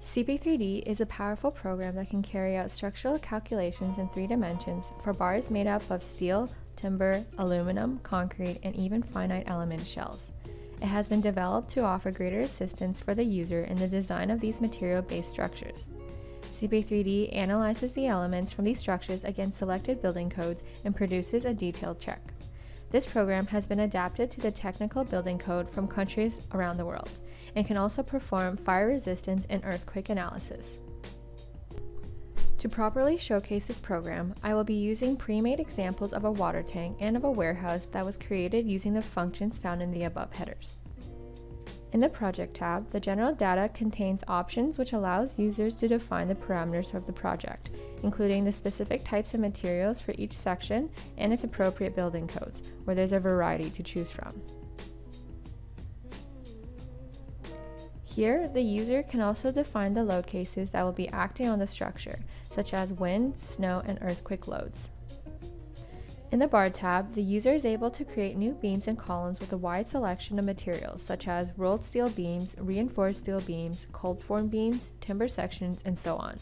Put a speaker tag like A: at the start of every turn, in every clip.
A: CYPE3D is a powerful program that can carry out structural calculations in 3 dimensions for bars made up of steel, timber, aluminum, concrete, and even finite element shells. It has been developed to offer greater assistance for the user in the design of these material-based structures. CYPE3D analyzes the elements from these structures against selected building codes and produces a detailed check. This program has been adapted to the technical building code from countries around the world, and can also perform fire resistance and earthquake analysis. To properly showcase this program, I will be using pre-made examples of a water tank and of a warehouse that was created using the functions found in the above headers. In the Project tab, the general data contains options which allows users to define the parameters of the project, including the specific types of materials for each section and its appropriate building codes, where there's a variety to choose from. Here, the user can also define the load cases that will be acting on the structure, such as wind, snow, and earthquake loads. In the Bar tab, the user is able to create new beams and columns with a wide selection of materials, such as rolled steel beams, reinforced steel beams, cold-formed beams, timber sections, and so on.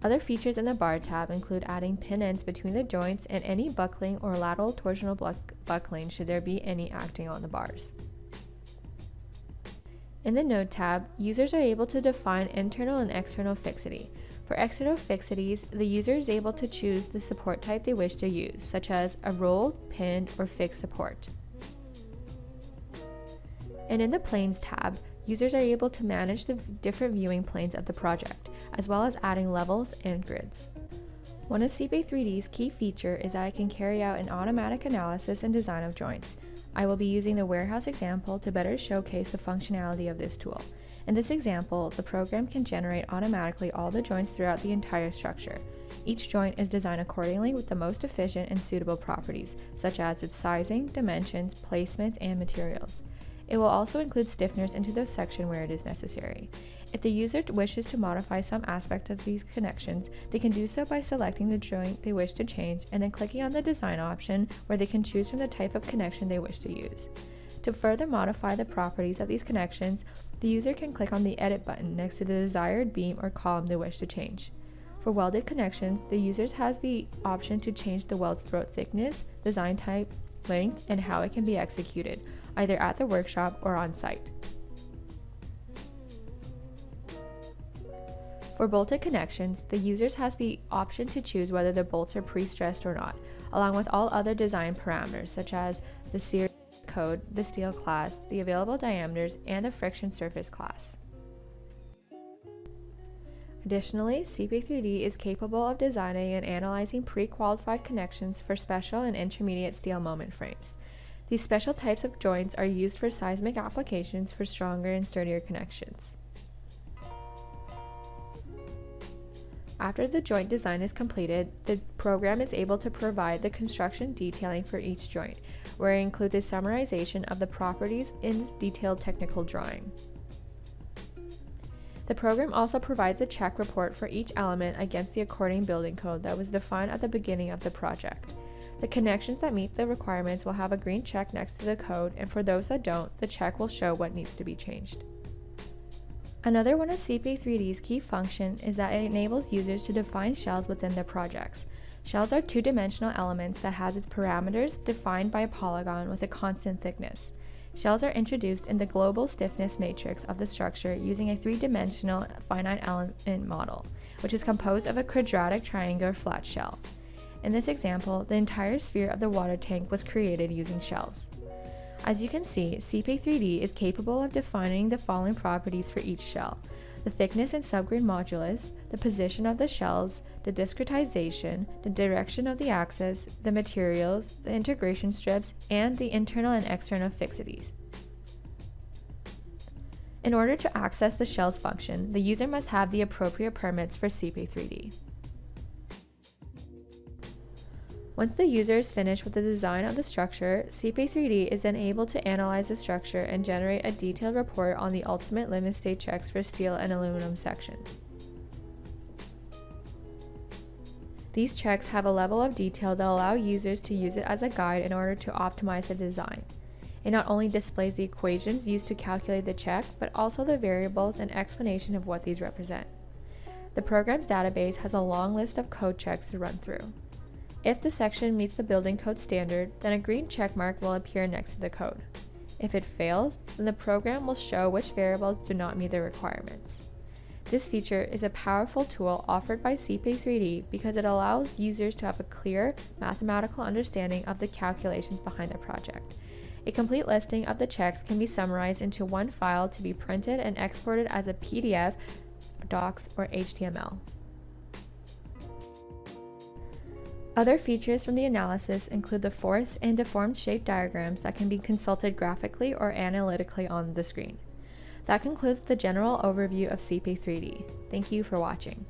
A: Other features in the Bar tab include adding pin ends between the joints and any buckling or lateral torsional buckling should there be any acting on the bars. In the Node tab, users are able to define internal and external fixity. For external fixities, the user is able to choose the support type they wish to use, such as a rolled, pinned, or fixed support. And in the Planes tab, users are able to manage the different viewing planes of the project, as well as adding levels and grids. One of CYPE3D's key feature is that it can carry out an automatic analysis and design of joints. I will be using the warehouse example to better showcase the functionality of this tool. In this example, the program can generate automatically all the joints throughout the entire structure. Each joint is designed accordingly with the most efficient and suitable properties, such as its sizing, dimensions, placements, and materials. It will also include stiffeners into the section where it is necessary. If the user wishes to modify some aspect of these connections, they can do so by selecting the joint they wish to change and then clicking on the design option where they can choose from the type of connection they wish to use. To further modify the properties of these connections, the user can click on the Edit button next to the desired beam or column they wish to change. For welded connections, the user has the option to change the weld's throat thickness, design type, length, and how it can be executed, either at the workshop or on site. For bolted connections, the user has the option to choose whether the bolts are pre-stressed or not, along with all other design parameters such as the series code, the steel class, the available diameters, and the friction surface class. Additionally, CYPE3D is capable of designing and analyzing pre-qualified connections for special and intermediate steel moment frames. These special types of joints are used for seismic applications for stronger and sturdier connections. After the joint design is completed, the program is able to provide the construction detailing for each joint, where it includes a summarization of the properties in this detailed technical drawing. The program also provides a check report for each element against the according building code that was defined at the beginning of the project. The connections that meet the requirements will have a green check next to the code, and for those that don't, the check will show what needs to be changed. Another one of CYPE3D's key functions is that it enables users to define shells within their projects. Shells are two-dimensional elements that has its parameters defined by a polygon with a constant thickness. Shells are introduced in the global stiffness matrix of the structure using a 3-dimensional finite element model, which is composed of a quadratic triangular flat shell. In this example, the entire sphere of the water tank was created using shells. As you can see, CYPE3D is capable of defining the following properties for each shell: the thickness and subgrade modulus, the position of the shells, the discretization, the direction of the axis, the materials, the integration strips, and the internal and external fixities. In order to access the shells function, the user must have the appropriate permits for CYPE3D. Once the user is finished with the design of the structure, CYPE3D is then able to analyze the structure and generate a detailed report on the ultimate limit state checks for steel and aluminum sections. These checks have a level of detail that allow users to use it as a guide in order to optimize the design. It not only displays the equations used to calculate the check, but also the variables and explanation of what these represent. The program's database has a long list of code checks to run through. If the section meets the building code standard, then a green check mark will appear next to the code. If it fails, then the program will show which variables do not meet the requirements. This feature is a powerful tool offered by CYPE3D because it allows users to have a clear mathematical understanding of the calculations behind the project. A complete listing of the checks can be summarized into one file to be printed and exported as a PDF, docs, or HTML. Other features from the analysis include the forced and deformed shape diagrams that can be consulted graphically or analytically on the screen. That concludes the general overview of CYPE3D. Thank you for watching.